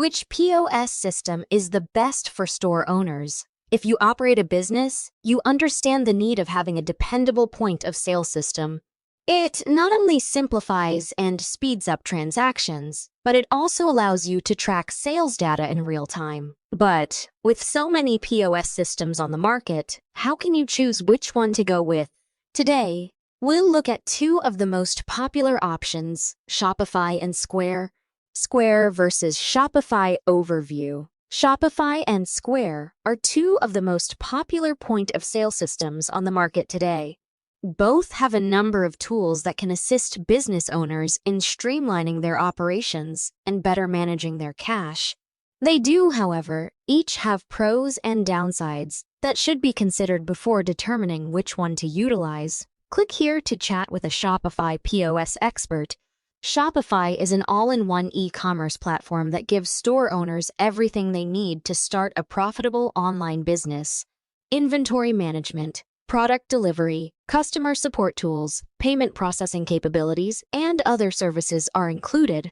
Which POS system is the best for store owners? If you operate a business, you understand the need of having a dependable point of sale system. It not only simplifies and speeds up transactions, but it also allows you to track sales data in real time. But with so many POS systems on the market, how can you choose which one to go with? Today, we'll look at two of the most popular options, Shopify and Square. Square versus Shopify overview. Shopify and Square are two of the most popular point-of-sale systems on the market today. Both have a number of tools that can assist business owners in streamlining their operations and better managing their cash. They do, however, each have pros and downsides that should be considered before determining which one to utilize. Click here to chat with a Shopify POS expert. Shopify is an all-in-one e-commerce platform that gives store owners everything they need to start a profitable online business. Inventory management, product delivery, customer support tools, payment processing capabilities, and other services are included.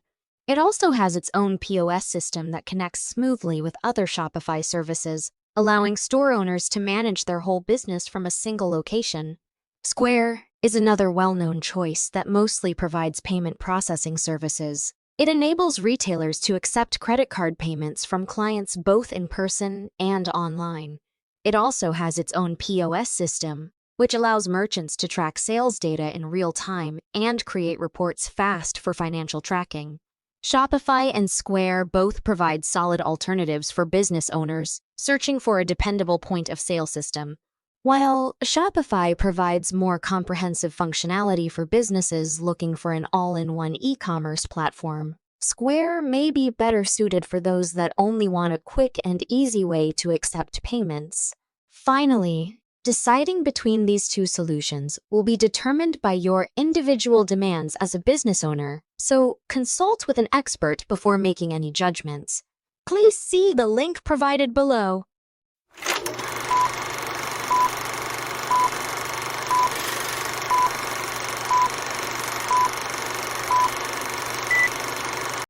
It also has its own POS system that connects smoothly with other Shopify services, allowing store owners to manage their whole business from a single location. Square is another well-known choice that mostly provides payment processing services. It enables retailers to accept credit card payments from clients both in person and online. It also has its own POS system, which allows merchants to track sales data in real time and create reports fast for financial tracking. Shopify and Square both provide solid alternatives for business owners searching for a dependable point-of-sale system. While Shopify provides more comprehensive functionality for businesses looking for an all-in-one e-commerce platform, Square may be better suited for those that only want a quick and easy way to accept payments. Finally, deciding between these two solutions will be determined by your individual demands as a business owner, so consult with an expert before making any judgments. Please see the link provided below.